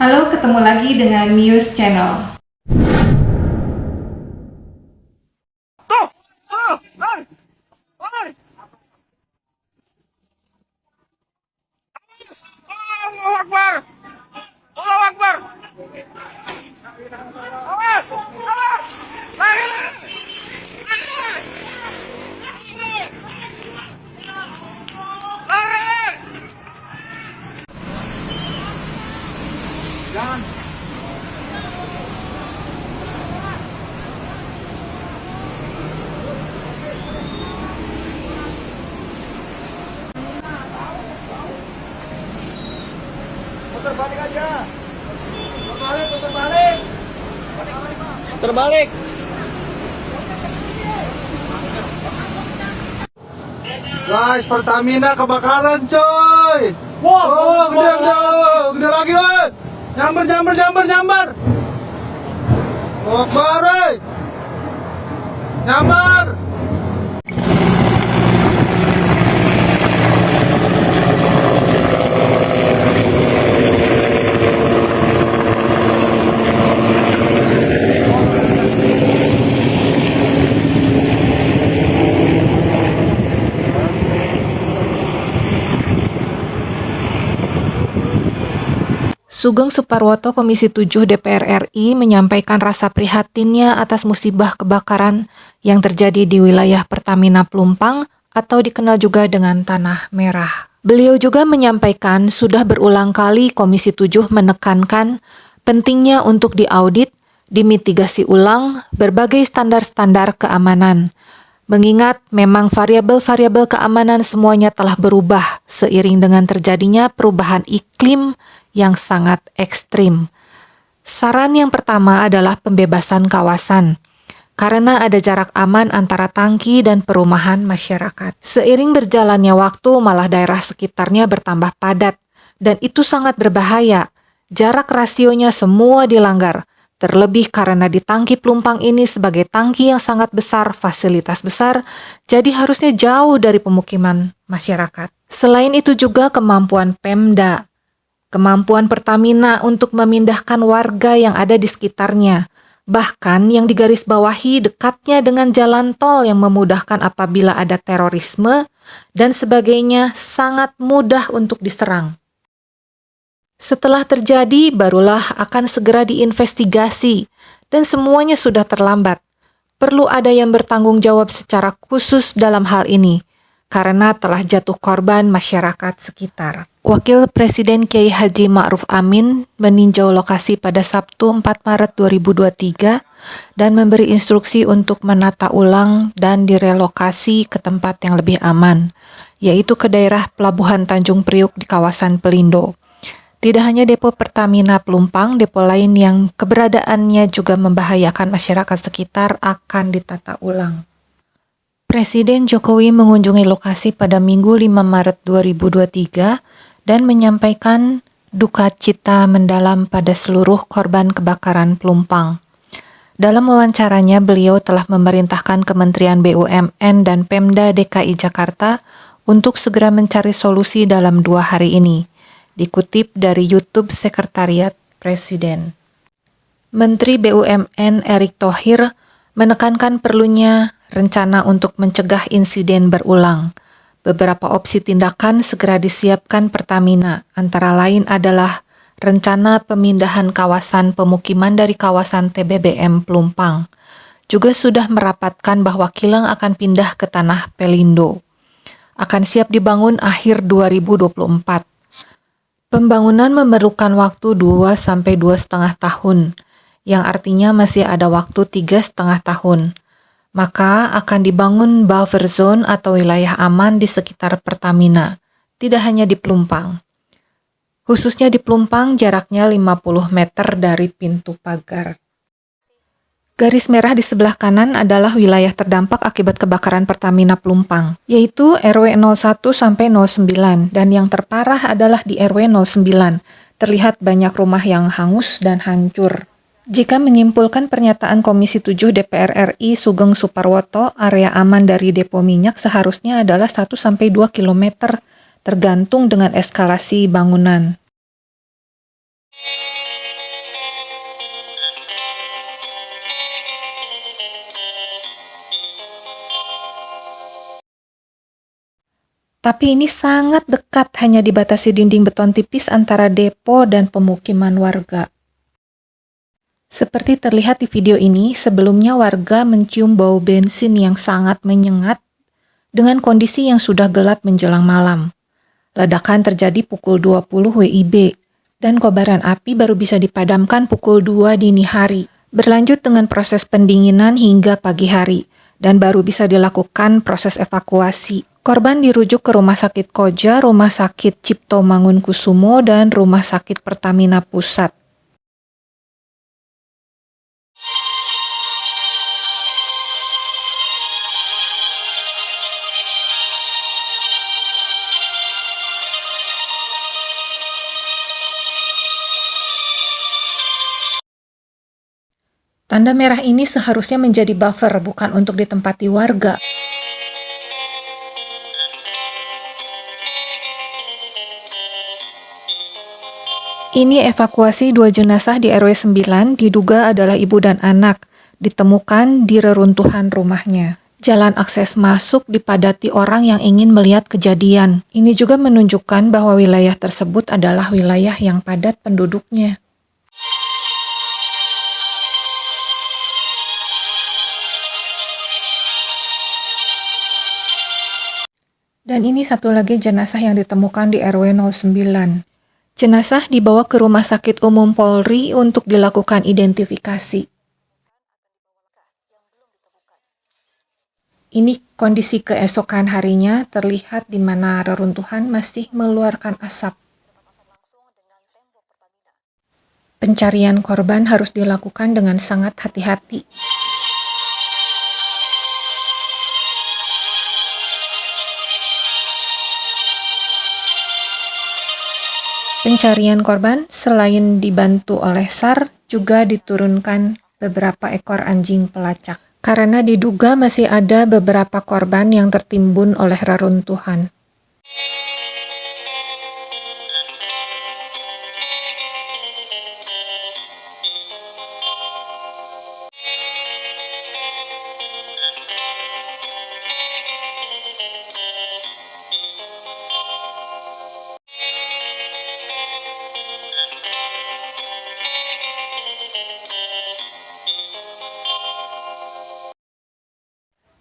Halo, ketemu lagi dengan Muse Channel. Tuh! Tuh! Hei! Hei! Allahu Akbar! Allahu Akbar! Awas! Awas! Lari! Lari! Lari! Jangan. Putar balik aja. Putar balik. Terbalik. Guys, Pertamina kebakaran, coy. Wow, gede lagi, woy. Nyamber. Akbar, woy. Nyamber. Sugeng Suparwoto Komisi 7 DPR RI menyampaikan rasa prihatinnya atas musibah kebakaran yang terjadi di wilayah Pertamina Pelumpang atau dikenal juga dengan Tanah Merah. Beliau juga menyampaikan sudah berulang kali Komisi 7 menekankan pentingnya untuk diaudit, dimitigasi ulang berbagai standar-standar keamanan. Mengingat memang variabel-variabel keamanan semuanya telah berubah seiring dengan terjadinya perubahan iklim yang sangat ekstrim. Saran yang pertama adalah pembebasan kawasan, karena ada jarak aman antara tangki dan perumahan masyarakat. Seiring berjalannya waktu, malah daerah sekitarnya bertambah padat, dan itu sangat berbahaya. Jarak rasionya semua dilanggar, terlebih karena di tangki Pelumpang ini sebagai tangki yang sangat besar, fasilitas besar, jadi harusnya jauh dari pemukiman masyarakat. Selain itu juga kemampuan Pemda, kemampuan Pertamina untuk memindahkan warga yang ada di sekitarnya, bahkan yang digarisbawahi dekatnya dengan jalan tol yang memudahkan apabila ada terorisme dan sebagainya, sangat mudah untuk diserang. Setelah terjadi, barulah akan segera diinvestigasi, dan semuanya sudah terlambat. Perlu ada yang bertanggung jawab secara khusus dalam hal ini, karena telah jatuh korban masyarakat sekitar. Wakil Presiden Kiai Haji Ma'ruf Amin meninjau lokasi pada Sabtu 4 Maret 2023 dan memberi instruksi untuk menata ulang dan direlokasi ke tempat yang lebih aman, yaitu ke daerah Pelabuhan Tanjung Priuk di kawasan Pelindo. Tidak hanya depo Pertamina Pelumpang, depo lain yang keberadaannya juga membahayakan masyarakat sekitar akan ditata ulang. Presiden Jokowi mengunjungi lokasi pada Minggu 5 Maret 2023 dan menyampaikan duka cita mendalam pada seluruh korban kebakaran Pelumpang. Dalam wawancaranya, beliau telah memerintahkan Kementerian BUMN dan Pemda DKI Jakarta untuk segera mencari solusi dalam 2 hari ini, dikutip dari YouTube Sekretariat Presiden. Menteri BUMN Erick Thohir menekankan perlunya rencana untuk mencegah insiden berulang. Beberapa opsi tindakan segera disiapkan Pertamina, antara lain adalah rencana pemindahan kawasan pemukiman dari kawasan TBBM Pelumpang. Juga sudah merapatkan bahwa kilang akan pindah ke tanah Pelindo. Akan siap dibangun akhir 2024. Pembangunan memerlukan waktu 2-2,5 tahun, yang artinya masih ada waktu 3,5 tahun. Maka akan dibangun buffer zone atau wilayah aman di sekitar Pertamina, tidak hanya di Pelumpang. Khususnya di Pelumpang jaraknya 50 meter dari pintu pagar. Garis merah di sebelah kanan adalah wilayah terdampak akibat kebakaran Pertamina Pelumpang, yaitu RW 01 sampai 09, dan yang terparah adalah di RW 09. Terlihat banyak rumah yang hangus dan hancur. Jika menyimpulkan pernyataan Komisi 7 DPR RI Sugeng Suparwoto, area aman dari depo minyak seharusnya adalah 1-2 km, tergantung dengan eskalasi bangunan. Tapi ini sangat dekat, hanya dibatasi dinding beton tipis antara depo dan pemukiman warga. Seperti terlihat di video ini, sebelumnya warga mencium bau bensin yang sangat menyengat dengan kondisi yang sudah gelap menjelang malam. Ledakan terjadi pukul 20 WIB, dan kobaran api baru bisa dipadamkan pukul 2 dini hari. Berlanjut dengan proses pendinginan hingga pagi hari, dan baru bisa dilakukan proses evakuasi. Korban dirujuk ke Rumah Sakit Koja, Rumah Sakit Cipto Mangunkusumo, dan Rumah Sakit Pertamina Pusat. Tanda merah ini seharusnya menjadi buffer, bukan untuk ditempati warga. Ini evakuasi 2 jenazah di RW 9, diduga adalah ibu dan anak, ditemukan di reruntuhan rumahnya. Jalan akses masuk dipadati orang yang ingin melihat kejadian. Ini juga menunjukkan bahwa wilayah tersebut adalah wilayah yang padat penduduknya. Dan ini satu lagi jenazah yang ditemukan di RW 09. Jenazah dibawa ke Rumah Sakit Umum Polri untuk dilakukan identifikasi. Ini kondisi keesokan harinya, terlihat di mana reruntuhan masih mengeluarkan asap. Pencarian korban harus dilakukan dengan sangat hati-hati. Pencarian korban selain dibantu oleh SAR, juga diturunkan beberapa ekor anjing pelacak. Karena diduga masih ada beberapa korban yang tertimbun oleh reruntuhan.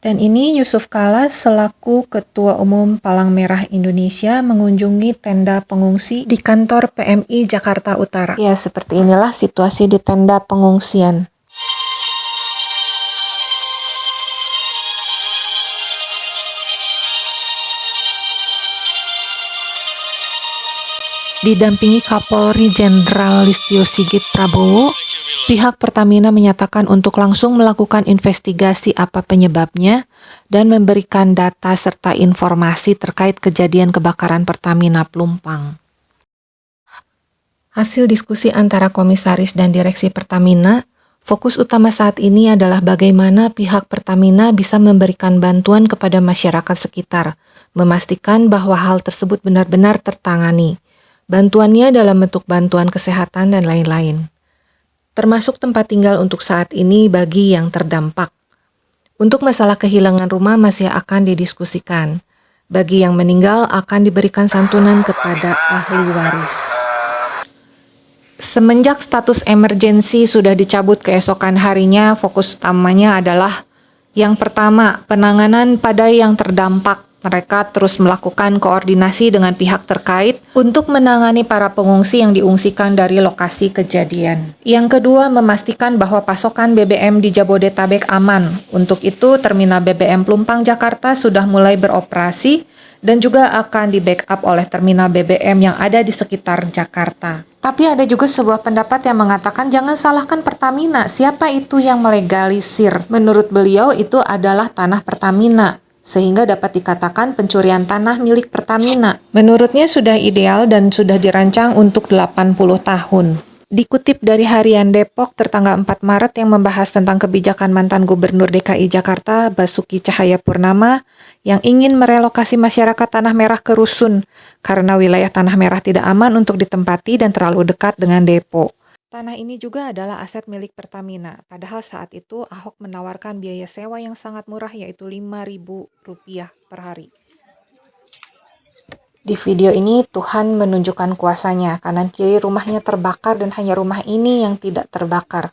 Dan ini Yusuf Kala selaku Ketua Umum Palang Merah Indonesia mengunjungi tenda pengungsi di kantor PMI Jakarta Utara. Ya, seperti inilah situasi di tenda pengungsian. Didampingi Kapolri Jenderal Listio Sigit Prabowo, pihak Pertamina menyatakan untuk langsung melakukan investigasi apa penyebabnya dan memberikan data serta informasi terkait kejadian kebakaran Pertamina Pelumpang. Hasil diskusi antara komisaris dan direksi Pertamina, fokus utama saat ini adalah bagaimana pihak Pertamina bisa memberikan bantuan kepada masyarakat sekitar, memastikan bahwa hal tersebut benar-benar tertangani. Bantuannya dalam bentuk bantuan kesehatan dan lain-lain, termasuk tempat tinggal untuk saat ini bagi yang terdampak. Untuk masalah kehilangan rumah masih akan didiskusikan. Bagi yang meninggal akan diberikan santunan kepada ahli waris. Semenjak status emergensi sudah dicabut keesokan harinya, fokus utamanya adalah yang pertama, penanganan pada yang terdampak. Mereka terus melakukan koordinasi dengan pihak terkait untuk menangani para pengungsi yang diungsikan dari lokasi kejadian. Yang kedua, memastikan bahwa pasokan BBM di Jabodetabek aman. Untuk itu, Terminal BBM Pelumpang Jakarta sudah mulai beroperasi dan juga akan di-backup oleh terminal BBM yang ada di sekitar Jakarta. Tapi ada juga sebuah pendapat yang mengatakan jangan salahkan Pertamina, siapa itu yang melegalisir? Menurut beliau itu adalah tanah Pertamina, sehingga dapat dikatakan pencurian tanah milik Pertamina. Menurutnya sudah ideal dan sudah dirancang untuk 80 tahun. Dikutip dari Harian Depok tertanggal 4 Maret yang membahas tentang kebijakan mantan Gubernur DKI Jakarta Basuki Cahayapurnama yang ingin merelokasi masyarakat Tanah Merah ke Rusun karena wilayah Tanah Merah tidak aman untuk ditempati dan terlalu dekat dengan depo. Tanah ini juga adalah aset milik Pertamina, padahal saat itu Ahok menawarkan biaya sewa yang sangat murah yaitu Rp5.000 per hari. Di video ini Tuhan menunjukkan kuasanya, kanan kiri rumahnya terbakar dan hanya rumah ini yang tidak terbakar.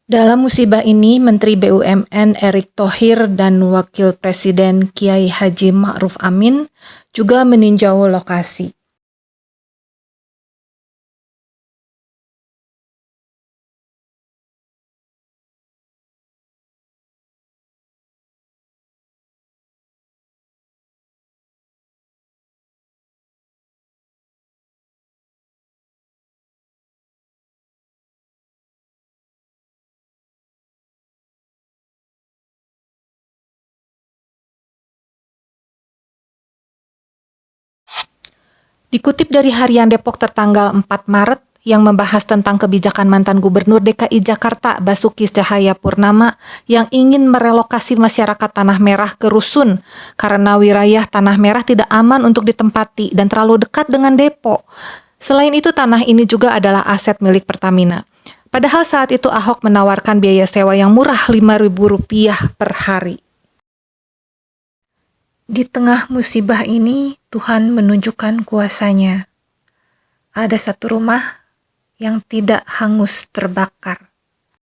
Dalam musibah ini, Menteri BUMN Erick Thohir dan Wakil Presiden Kiai Haji Ma'ruf Amin juga meninjau lokasi. Dikutip dari Harian Depok tertanggal 4 Maret yang membahas tentang kebijakan mantan Gubernur DKI Jakarta Basuki Cahayapurnama yang ingin merelokasi masyarakat Tanah Merah ke Rusun karena wilayah Tanah Merah tidak aman untuk ditempati dan terlalu dekat dengan Depok. Selain itu, tanah ini juga adalah aset milik Pertamina. Padahal saat itu Ahok menawarkan biaya sewa yang murah Rp5.000 per hari. Di tengah musibah ini, Tuhan menunjukkan kuasa-Nya. Ada satu rumah yang tidak hangus terbakar.